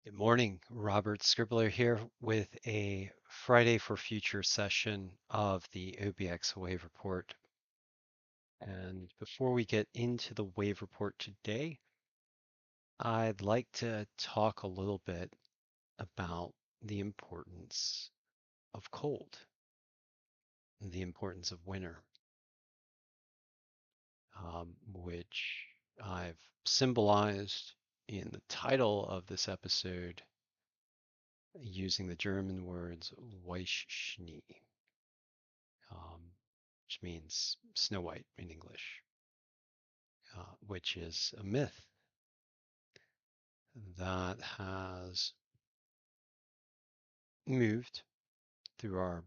Good morning, Robert Scribbler here with a Friday for Future session of the OBX Wave Report. And before we get into the Wave Report today, I'd like to talk a little bit about the importance of cold, the importance of winter, which I've symbolized in the title of this episode using the German words Weiss, Schnee. um, which means Snow White in English, which is a myth that has moved through our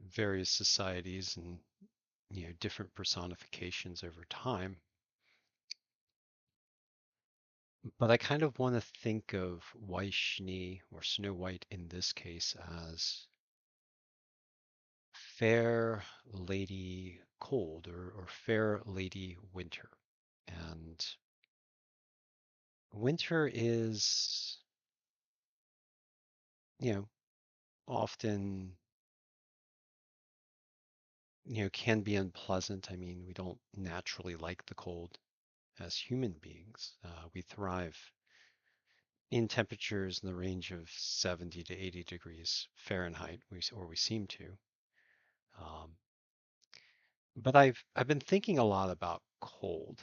various societies and different personifications over time. But I kind of want to think of Weiss Schnee or Snow White in this case as fair lady cold or fair lady winter. And winter is, you know, often, can be unpleasant. I mean, we don't naturally like the cold as human beings. We thrive in temperatures in the range of 70 to 80 degrees Fahrenheit, or we seem to. Um, but I've been thinking a lot about cold,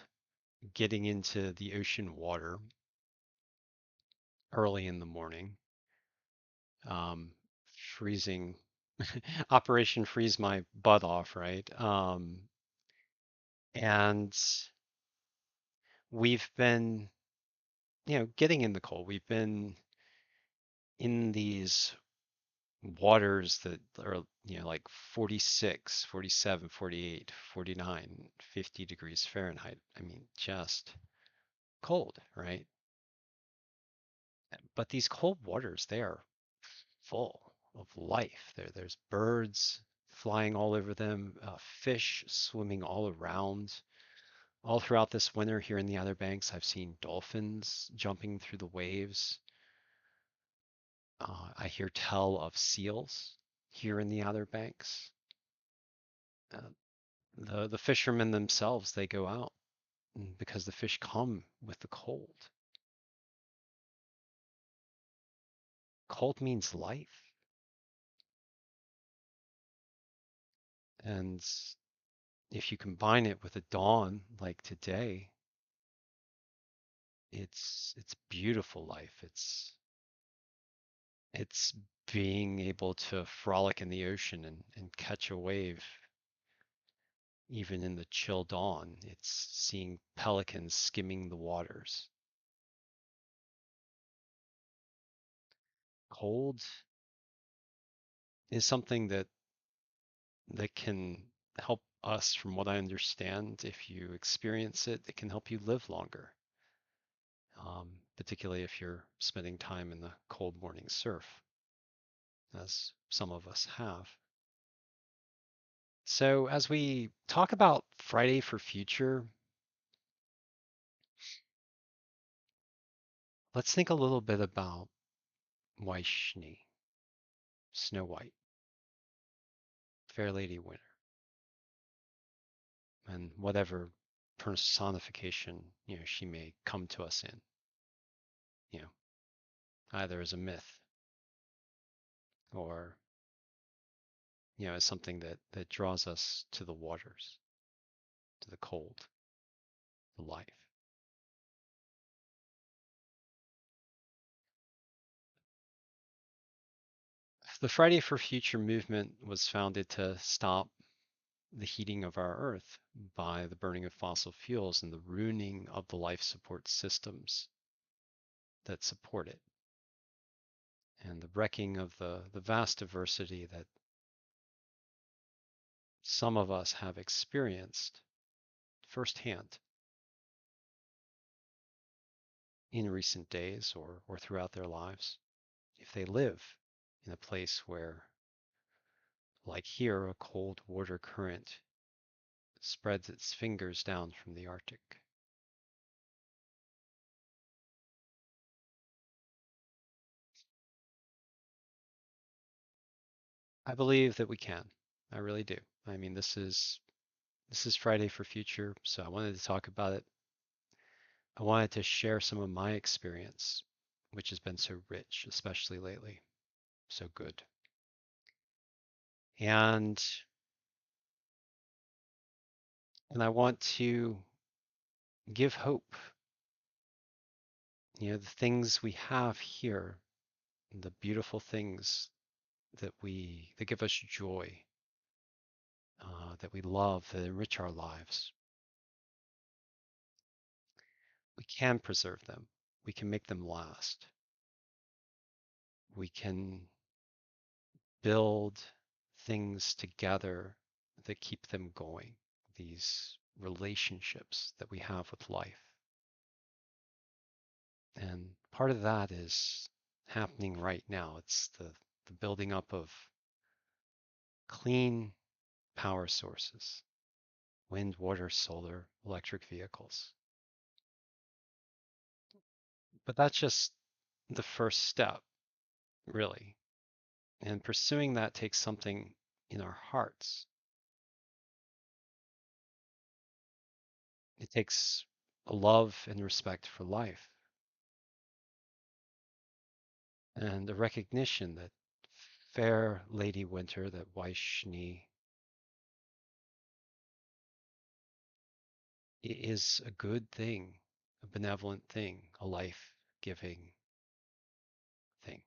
getting into the ocean water early in the morning, um, freezing, Operation Freeze my butt off, right? And we've been, getting in the cold. We've been in these waters that are, like 46, 47, 48, 49, 50 degrees Fahrenheit. I mean, just cold, right? But these cold waters, they are full of life. There's birds flying all over them, fish swimming all around. All throughout this winter here in the Outer Banks, I've seen dolphins jumping through the waves. I hear tell of seals here in the Outer Banks. Uh, the fishermen themselves, they go out because the fish come with the cold. Cold means life. And if you combine it with a dawn like today, it's beautiful life. It's being able to frolic in the ocean and catch a wave even in the chill dawn. It's seeing pelicans skimming the waters. Cold is something that can help us, from what I understand. If you experience it, it can help you live longer, particularly if you're spending time in the cold morning surf, as some of us have. So, as we talk about Friday for Future, let's think a little bit about Weiss Schnee, Snow White, Fair Lady Winter, and whatever personification she may come to us in, you know, either as a myth or as something that draws us to the waters, to the cold, the life. The Friday for Future movement was founded to stop the heating of our Earth by the burning of fossil fuels and the ruining of the life support systems that support it, and the wrecking of the vast diversity that some of us have experienced firsthand in recent days or throughout their lives. If they live in a place where, like here, a cold water current spreads its fingers down from the Arctic. I believe that we can. I really do. I mean, this is Friday for Future, so I wanted to talk about it. I wanted to share some of my experience, which has been so rich, especially lately. So good. And and I want to give hope. The things we have here, the beautiful things that give us joy, that we love, that enrich our lives. We can preserve them. We can make them last. We can build things together that keep them going, these relationships that we have with life. And part of that is happening right now. It's the building up of clean power sources, wind, water, solar, electric vehicles. But that's just the first step, really. And pursuing that takes something in our hearts. It takes a love and respect for life and a recognition that fair Lady Winter, that Weiss Schnee, is a good thing, a benevolent thing, a life-giving thing.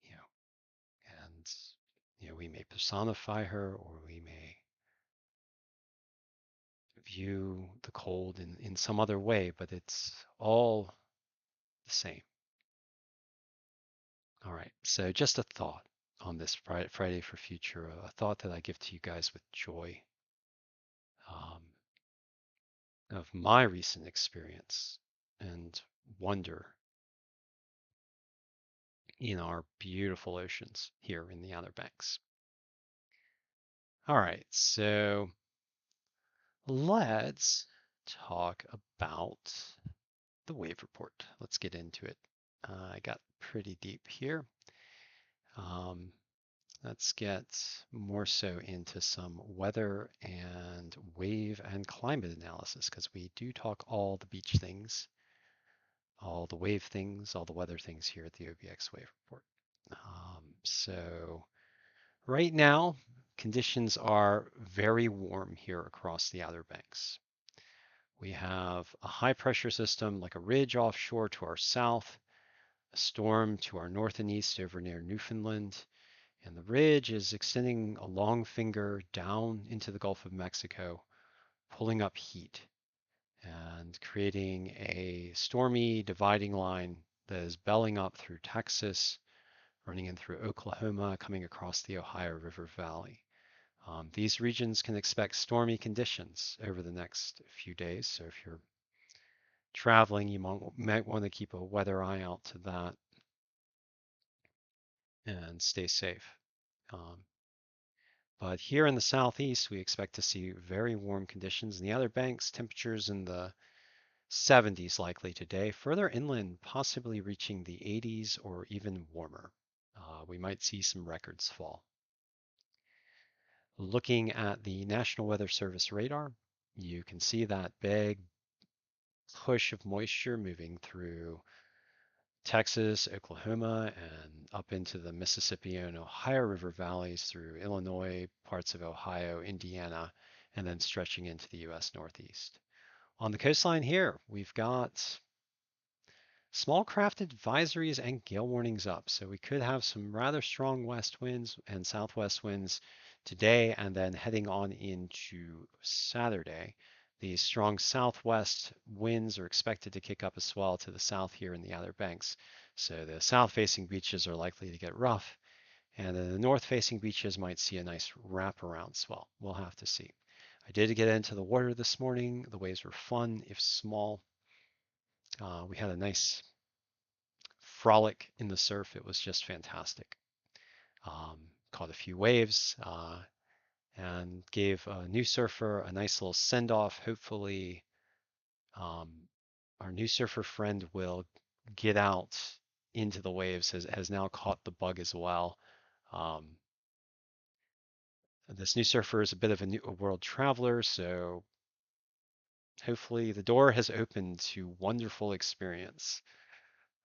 You know, and we may personify her or we may view the cold in some other way, but it's all the same. All right, so just a thought on this Friday for Future, a thought that I give to you guys with joy, um, of my recent experience and wonder in our beautiful oceans here in the Outer Banks. All right, so let's talk about the wave report. Let's get into it. I got pretty deep here. Um, let's get more so into some weather and wave and climate analysis because we do talk all the beach things, all the wave things, all the weather things here at the OBX Wave Report. So right now, conditions are very warm here across the Outer Banks. We have a high pressure system like a ridge offshore to our south, a storm to our north and east over near Newfoundland, and the ridge is extending a long finger down into the Gulf of Mexico, pulling up heat and creating a stormy dividing line that is belling up through Texas, running in through Oklahoma, coming across the Ohio River Valley. These regions can expect stormy conditions over the next few days. So if you're traveling, you might want to keep a weather eye out to that and stay safe. Um, but here in the southeast, we expect to see very warm conditions. In the Outer Banks, temperatures in the 70s likely today. Further inland, possibly reaching the 80s or even warmer. We might see some records fall. Looking at the National Weather Service radar, you can see that big push of moisture moving through Texas, Oklahoma, and up into the Mississippi and Ohio River valleys through Illinois, parts of Ohio, Indiana, and then stretching into the US Northeast. On the coastline here, we've got small craft advisories and gale warnings up. So we could have some rather strong west winds and southwest winds today and then heading on into Saturday. These strong southwest winds are expected to kick up a swell to the south here in the Outer Banks. So the south-facing beaches are likely to get rough, and then the north-facing beaches might see a nice wraparound swell. We'll have to see. I did get into the water this morning. The waves were fun, if small. We had a nice frolic in the surf. It was just fantastic. Caught a few waves and gave a new surfer a nice little send off. Hopefully, um, our new surfer friend will get out into the waves has now caught the bug as well. Um, this new surfer is a bit of a world traveler, so hopefully the door has opened to wonderful experience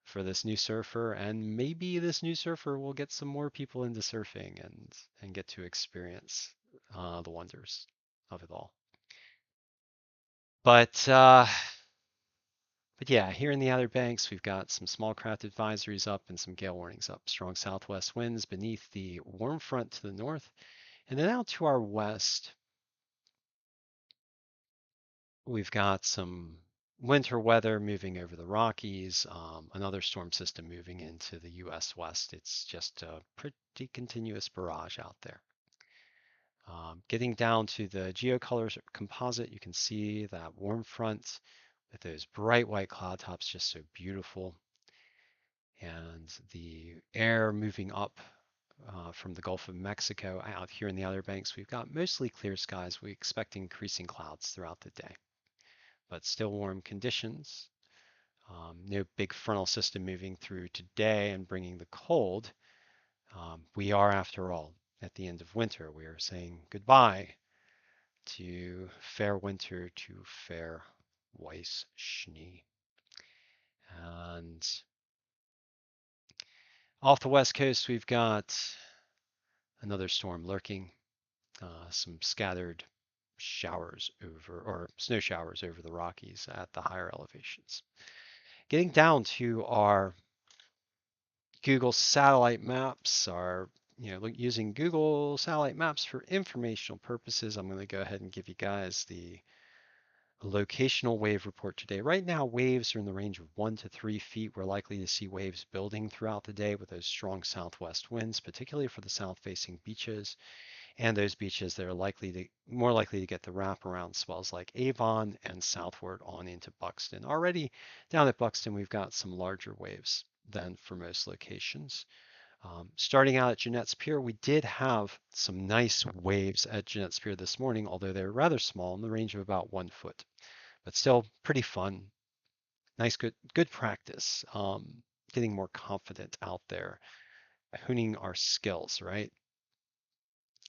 for this new surfer, and maybe this new surfer will get some more people into surfing and get to experience the wonders of it all. But uh, but yeah, here in the Outer Banks, we've got some small craft advisories up and some gale warnings up. Strong southwest winds beneath the warm front to the north, and then out to our west, we've got some winter weather moving over the Rockies, another storm system moving into the U.S. West. It's just a pretty continuous barrage out there. Getting down to the geocolors composite, you can see that warm front with those bright white cloud tops, just so beautiful. And the air moving up from the Gulf of Mexico out here in the Outer Banks, we've got mostly clear skies. We expect increasing clouds throughout the day, but still warm conditions. No big frontal system moving through today and bringing the cold. We are, after all, at the end of winter. We are saying goodbye to fair winter, to fair Weiss Schnee. And off the west coast, we've got another storm lurking, some scattered showers over, or snow showers over the Rockies at the higher elevations. Getting down to our Google satellite maps, using Google satellite maps for informational purposes, I'm going to go ahead and give you guys the locational wave report today. Right now, waves are in the range of 1 to 3 feet. We're likely to see waves building throughout the day with those strong southwest winds, particularly for the south-facing beaches, and those beaches that are more likely to get the wraparound swells like Avon and southward on into Buxton. Already down at Buxton, we've got some larger waves than for most locations. Starting out at Jeanette's Pier, we did have some nice waves at Jeanette's Pier this morning, although they were rather small in the range of about 1 foot, but still pretty fun. Nice, good practice. Getting more confident out there, honing our skills, right?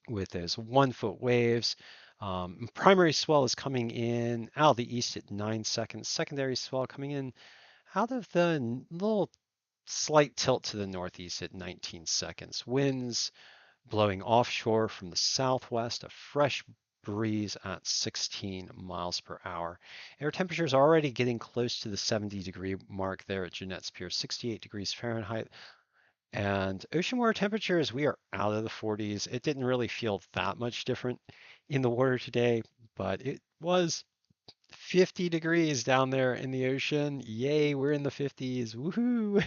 With those 1 foot waves. Primary swell is coming in out of the east at 9 seconds. Secondary swell coming in out of the little slight tilt to the northeast at 19 seconds. Winds blowing offshore from the southwest, a fresh breeze at 16 miles per hour. Air temperatures are already getting close to the 70-degree mark there at Jeanette's Pier, 68 degrees Fahrenheit. And ocean water temperatures, we are out of the 40s. It didn't really feel that much different in the water today, but it was 50 degrees down there in the ocean. Yay, we're in the 50s. Woohoo!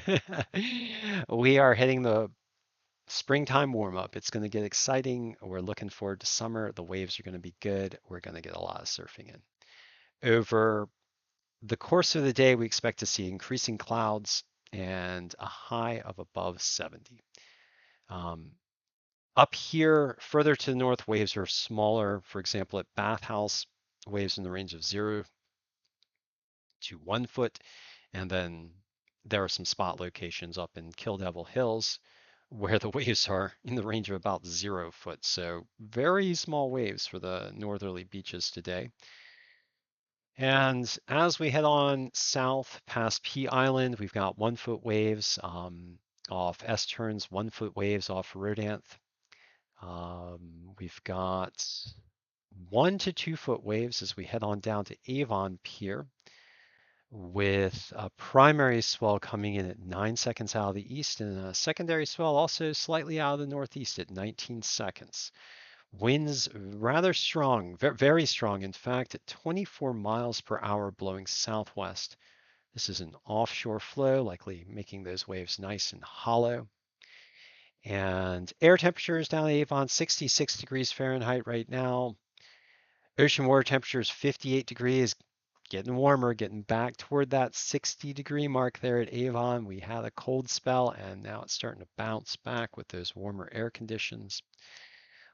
We are hitting the springtime warm up. It's going to get exciting. We're looking forward to summer. The waves are going to be good. We're going to get a lot of surfing in. Over the course of the day, we expect to see increasing clouds and a high of above 70. Um, Up here, further to the north, waves are smaller. For example, at Bathhouse, waves in the range of 0 to 1 foot. And then there are some spot locations up in Kill Devil Hills where the waves are in the range of about 0 foot. So very small waves for the northerly beaches today. And as we head on south past Pea Island, we've got 1 foot waves off S turns, 1 foot waves off Rodanth. We've got 1 to 2 foot waves as we head on down to Avon Pier, with a primary swell coming in at 9 seconds out of the east and a secondary swell also slightly out of the northeast at 19 seconds. Winds rather strong, very strong, in fact, at 24 miles per hour blowing southwest. This is an offshore flow, likely making those waves nice and hollow. And air temperatures down at Avon, 66 degrees Fahrenheit right now. Ocean water temperature is 58 degrees, getting warmer, getting back toward that 60-degree mark there at Avon. We had a cold spell, and now it's starting to bounce back with those warmer air conditions.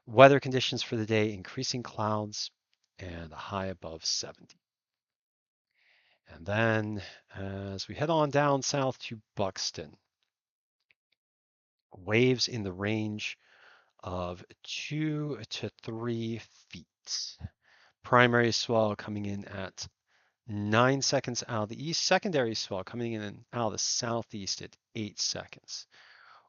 Weather conditions for the day, increasing clouds and a high above 70. And then as we head on down south to Buxton, Waves in the range of 2 to 3 feet. Primary swell coming in at 9 seconds out of the east. Secondary swell coming in out of the southeast at 8 seconds.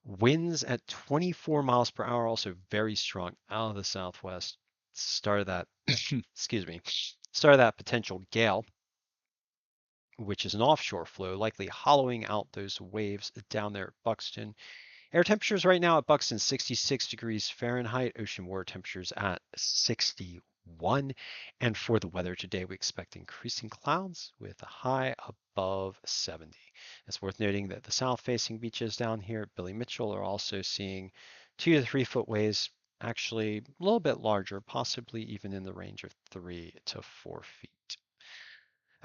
Winds at 24 miles per hour, also very strong out of the southwest. Start of that, excuse me, start of that potential gale, which is an offshore flow, likely hollowing out those waves down there at Buxton. Air temperatures right now at Buxton 66 degrees Fahrenheit, ocean water temperatures at 61. And for the weather today, we expect increasing clouds with a high above 70. It's worth noting that the south-facing beaches down here at Billy Mitchell are also seeing 2 to 3 foot waves, actually a little bit larger, possibly even in the range of 3 to 4 feet.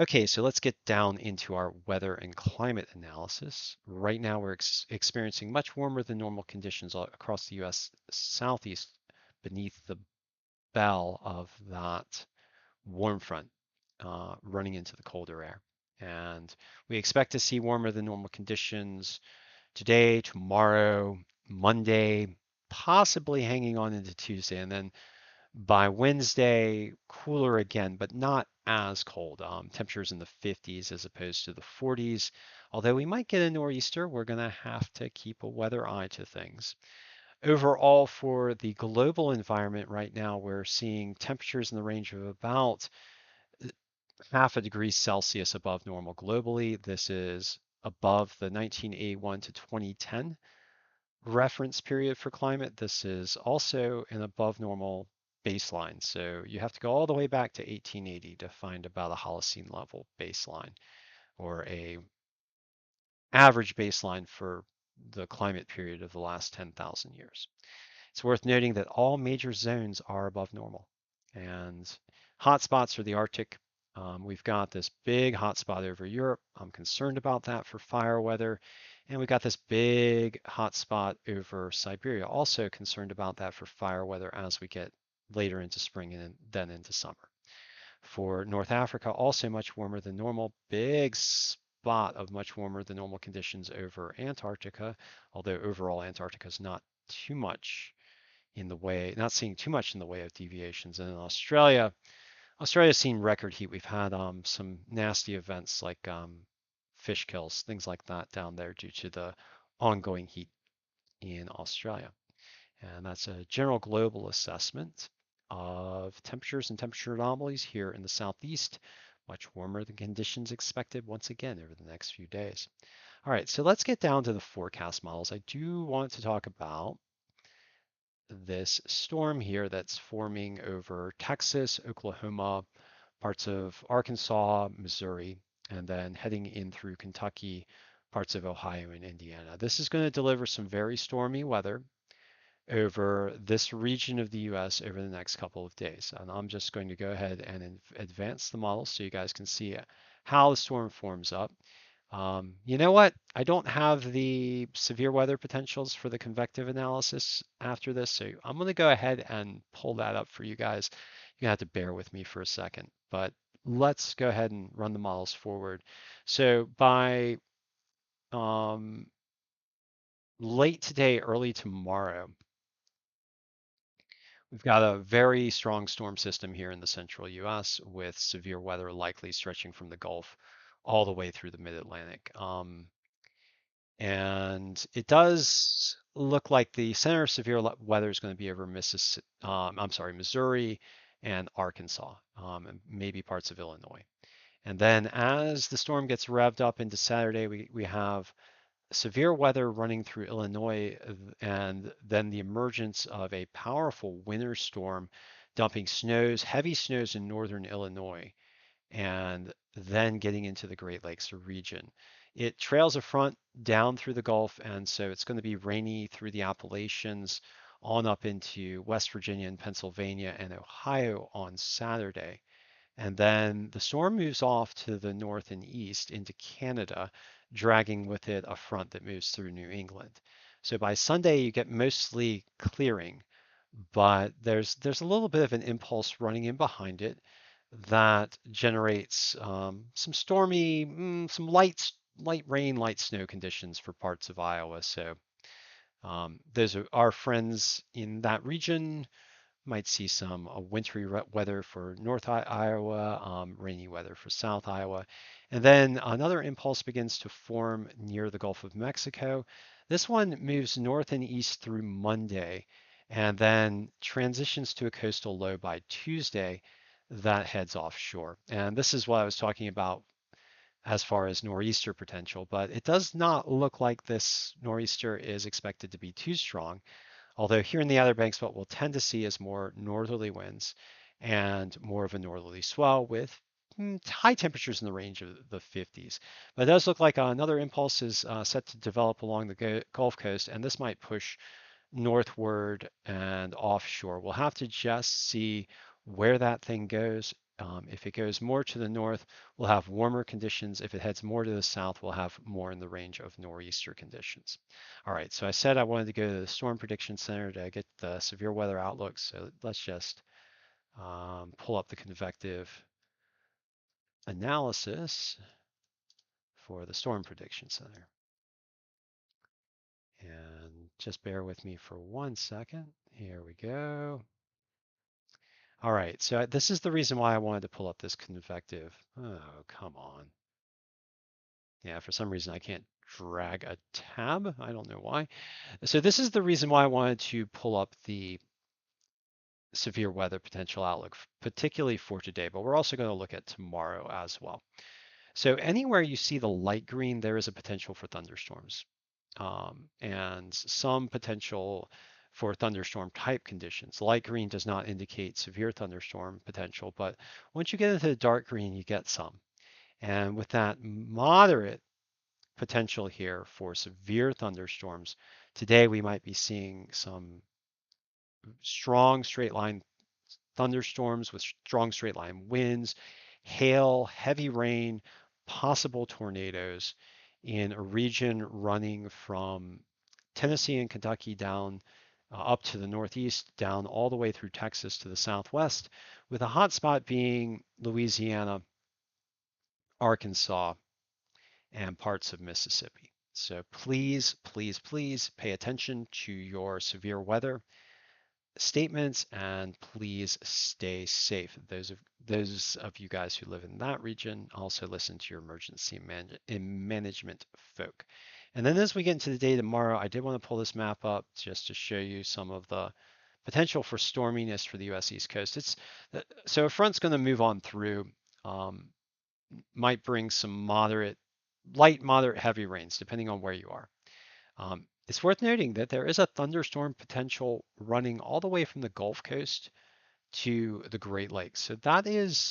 Okay, so let's get down into our weather and climate analysis. Right now, we're experiencing much warmer than normal conditions across the U.S. Southeast beneath the bell of that warm front running into the colder air. And we expect to see warmer than normal conditions today, tomorrow, Monday, possibly hanging on into Tuesday, and then by Wednesday, cooler again, but not as cold. Temperatures in the 50s as opposed to the 40s. Although we might get a nor'easter, we're going to have to keep a weather eye to things. Overall, for the global environment right now, we're seeing temperatures in the range of about half a degree Celsius above normal globally. This is above the 1981 to 2010 reference period for climate. This is also an above normal baseline. So you have to go all the way back to 1880 to find about a Holocene level baseline or a average baseline for the climate period of the last 10,000 years. It's worth noting that all major zones are above normal, and hotspots are the Arctic. We've got this big hotspot over Europe. I'm concerned about that for fire weather. And we got this big hotspot over Siberia. Also concerned about that for fire weather as we get later into spring and then into summer. For North Africa, also much warmer than normal. Big spot of much warmer than normal conditions over Antarctica, although overall Antarctica is not too much in the way, not seeing too much in the way of deviations. And in Australia, Australia's seen record heat. We've had some nasty events like fish kills, things like that down there due to the ongoing heat in Australia. And that's a general global assessment of temperatures and temperature anomalies here in the southeast. Much warmer than conditions expected once again over the next few days. All right, so let's get down to the forecast models. I do want to talk about this storm here that's forming over Texas, Oklahoma, parts of Arkansas, Missouri, and then heading in through Kentucky, parts of Ohio and Indiana. This is going to deliver some very stormy weather over this region of the US over the next couple of days. And I'm just going to go ahead and advance the model so you guys can see how the storm forms up. You know what? I don't have the severe weather potentials for the convective analysis after this, so I'm going to go ahead and pull that up for you guys. You're going to have to bear with me for a second, but let's go ahead and run the models forward. So by late today, early tomorrow, we've got a very strong storm system here in the central US with severe weather likely stretching from the Gulf all the way through the mid-Atlantic. And it does look like the center of severe weather is going to be over Missouri and Arkansas, and maybe parts of Illinois. And then as the storm gets revved up into Saturday, we have severe weather running through Illinois, and then the emergence of a powerful winter storm dumping heavy snows in northern Illinois, and then getting into the Great Lakes region. It trails a front down through the Gulf, and so it's going to be rainy through the Appalachians on up into West Virginia and Pennsylvania and Ohio on Saturday. And then the storm moves off to the north and east into Canada, dragging with it a front that moves through New England. So by Sunday, you get mostly clearing, but there's a little bit of an impulse running in behind it that generates some stormy, some light rain, light snow conditions for parts of Iowa. So Those are our friends in that region. Might see some wintry weather for North Iowa, rainy weather for South Iowa. And then another impulse begins to form near the Gulf of Mexico. This one moves north and east through Monday and then transitions to a coastal low by Tuesday that heads offshore. And this is what I was talking about as far as nor'easter potential, but it does not look like this nor'easter is expected to be too strong. Although here in the Outer Banks, what we'll tend to see is more northerly winds and more of a northerly swell with high temperatures in the range of the 50s. But it does look like another impulse is set to develop along the Gulf Coast, and this might push northward and offshore. We'll have to just see where that thing goes. If it goes more to the north, we'll have warmer conditions. If it heads more to the south, we'll have more in the range of nor'easter conditions. All right, so I said I wanted to go to the Storm Prediction Center to get the severe weather outlook. So let's just pull up the convective analysis for the Storm Prediction Center. And just bear with me for 1 second. Here we go. All right, so this is the reason why I wanted to pull up this convective. Oh, come on. Yeah, for some reason I can't drag a tab. I don't know why. So this is the reason why I wanted to pull up the severe weather potential outlook, particularly for today, but we're also going to look at tomorrow as well. So anywhere you see the light green, there is a potential for thunderstorms and some potential for thunderstorm type conditions. Light green does not indicate severe thunderstorm potential, but once you get into the dark green, you get some. And with that moderate potential here for severe thunderstorms, today we might be seeing some strong straight line thunderstorms with strong straight line winds, hail, heavy rain, possible tornadoes in a region running from Tennessee and Kentucky down up to the northeast, down all the way through Texas to the southwest, with a hot spot being Louisiana, Arkansas, and parts of Mississippi. So please, please, please pay attention to your severe weather statements and please stay safe. Those of you guys who live in that region also listen to your emergency management folk. And then as we get into the day tomorrow, I did want to pull this map up just to show you some of the potential for storminess for the U.S. East Coast. So a front's going to move on through, might bring some light, moderate, heavy rains depending on where you are. It's worth noting that there is a thunderstorm potential running all the way from the Gulf Coast to the Great Lakes. So that's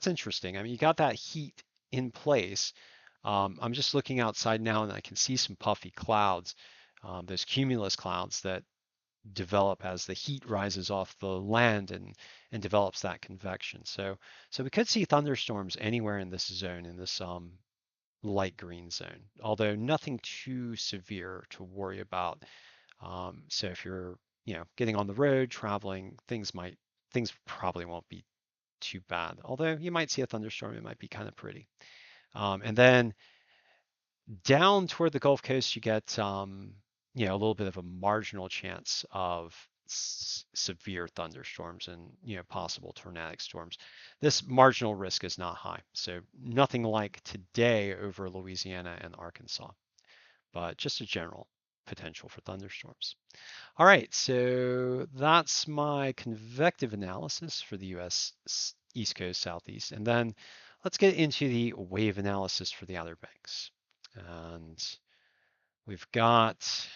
interesting. I mean, you got that heat in place. I'm just looking outside now and I can see some puffy clouds, those cumulus clouds that develop as the heat rises off the land and develops that convection. So we could see thunderstorms anywhere in this zone, in this light green zone, although nothing too severe to worry about. So if you're, getting on the road, traveling, things probably won't be too bad. Although you might see a thunderstorm, it might be kind of pretty. And then down toward the Gulf Coast, you get, a little bit of a marginal chance of severe thunderstorms and, possible tornadic storms. This marginal risk is not high. So nothing like today over Louisiana and Arkansas, but just a general potential for thunderstorms. All right, so that's my convective analysis for the US East Coast, Southeast. And then let's get into the wave analysis for the Outer Banks. And we've got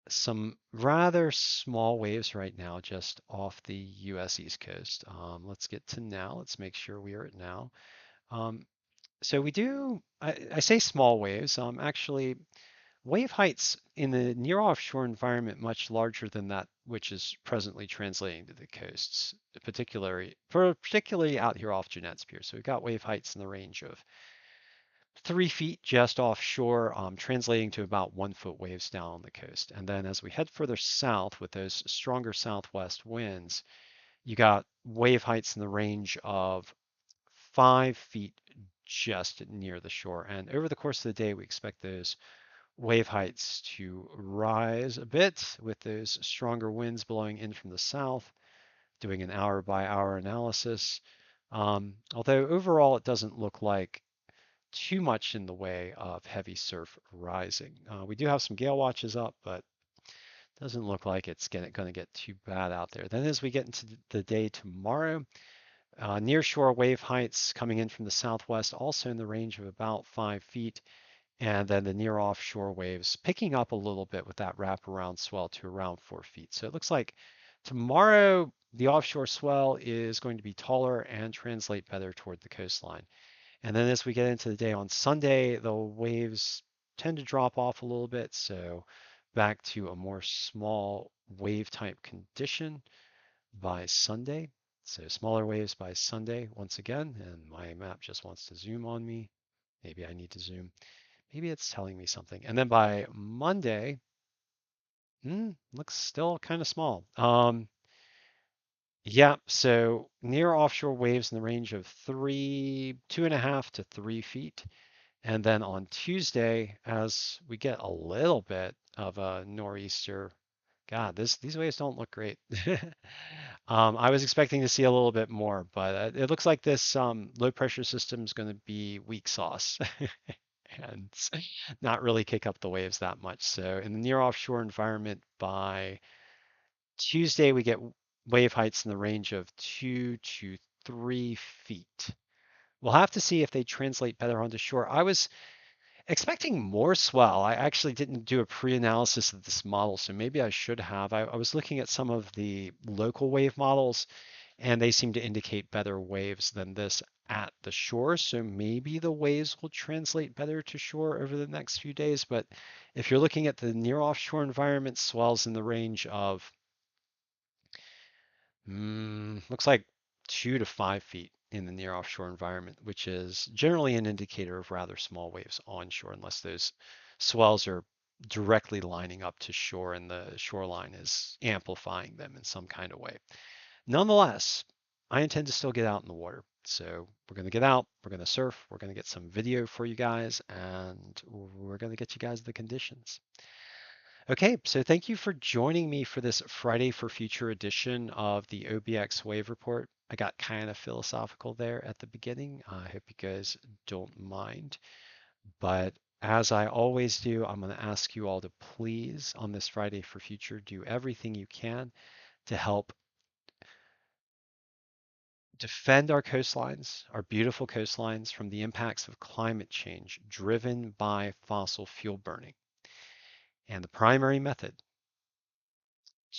some rather small waves right now just off the US East Coast. Let's get to now. Let's make sure we are at now. So we do, I say small waves, actually wave heights in the near offshore environment much larger than that which is presently translating to the coasts, particularly out here off Jeanette's Pier. So we've got wave heights in the range of 3 feet just offshore, translating to about 1 foot waves down on the coast. And then as we head further south with those stronger southwest winds, you got wave heights in the range of 5 feet just near the shore. And over the course of the day, we expect those wave heights to rise a bit with those stronger winds blowing in from the south, doing an hour by hour analysis. Although overall it doesn't look like too much in the way of heavy surf rising. We do have some gale watches up, but doesn't look like it's going to get too bad out there. Then as we get into the day tomorrow, nearshore wave heights coming in from the southwest, also in the range of about 5 feet. And then the near offshore waves picking up a little bit with that wraparound swell to around 4 feet. So it looks like tomorrow the offshore swell is going to be taller and translate better toward the coastline. And then as we get into the day on Sunday, the waves tend to drop off a little bit. So back to a more small wave type condition by Sunday. So smaller waves by Sunday once again. And my map just wants to zoom on me. Maybe I need to zoom. Maybe it's telling me something. And then by Monday, looks still kind of small. Yeah, so near offshore waves in the range of 2.5 to 3 feet. And then on Tuesday, as we get a little bit of a nor'easter, God, these waves don't look great. I was expecting to see a little bit more, but it looks like this low pressure system is going to be weak sauce and not really kick up the waves that much. So in the near offshore environment, by Tuesday, we get wave heights in the range of 2 to 3 feet. We'll have to see if they translate better onto shore. I was expecting more swell. I actually didn't do a pre-analysis of this model, so maybe I should have. I was looking at some of the local wave models, and they seem to indicate better waves than this at the shore. So maybe the waves will translate better to shore over the next few days. But if you're looking at the near offshore environment, swells in the range of looks like 2 to 5 feet in the near offshore environment, which is generally an indicator of rather small waves onshore, unless those swells are directly lining up to shore and the shoreline is amplifying them in some kind of way. Nonetheless, I intend to still get out in the water. So we're going to get out, we're going to surf, we're going to get some video for you guys, and we're going to get you guys the conditions. Okay, so thank you for joining me for this Friday for Future edition of the OBX Wave Report. I got kind of philosophical there at the beginning. I hope you guys don't mind. But as I always do, I'm going to ask you all to please, on this Friday for Future, do everything you can to help defend our coastlines, our beautiful coastlines, from the impacts of climate change driven by fossil fuel burning. And the primary method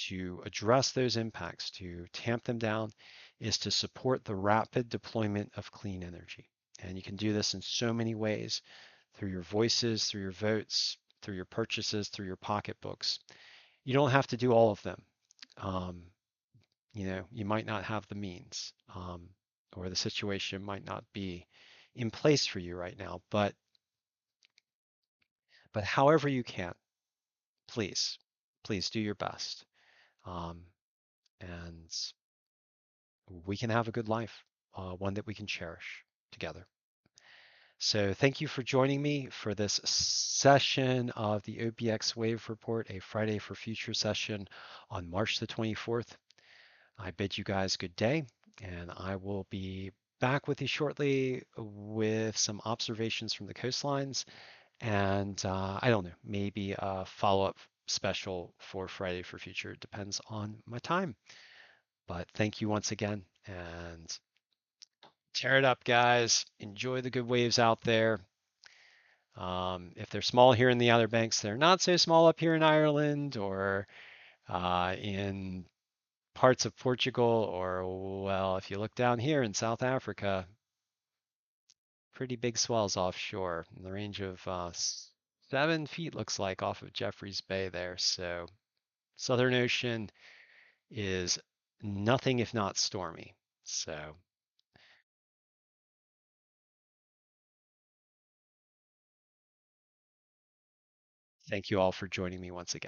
to address those impacts, to tamp them down, is to support the rapid deployment of clean energy. And you can do this in so many ways, through your voices, through your votes, through your purchases, through your pocketbooks. You don't have to do all of them. Um, you might not have the means, or the situation might not be in place for you right now, but however you can, please, please do your best. Um, and we can have a good life, one that we can cherish together. So thank you for joining me for this session of the OBX Wave Report, a Friday for Future session on March the 24th. I bid you guys good day, and I will be back with you shortly with some observations from the coastlines and I don't know, maybe a follow-up special for Friday for Future. It depends on my time. But thank you once again, and tear it up, guys. Enjoy the good waves out there. If they're small here in the Outer Banks, they're not so small up here in Ireland or in parts of Portugal, or, well, if you look down here in South Africa, pretty big swells offshore in the range of 7 feet, looks like, off of Jeffreys Bay there. So Southern Ocean is nothing if not stormy. So thank you all for joining me once again.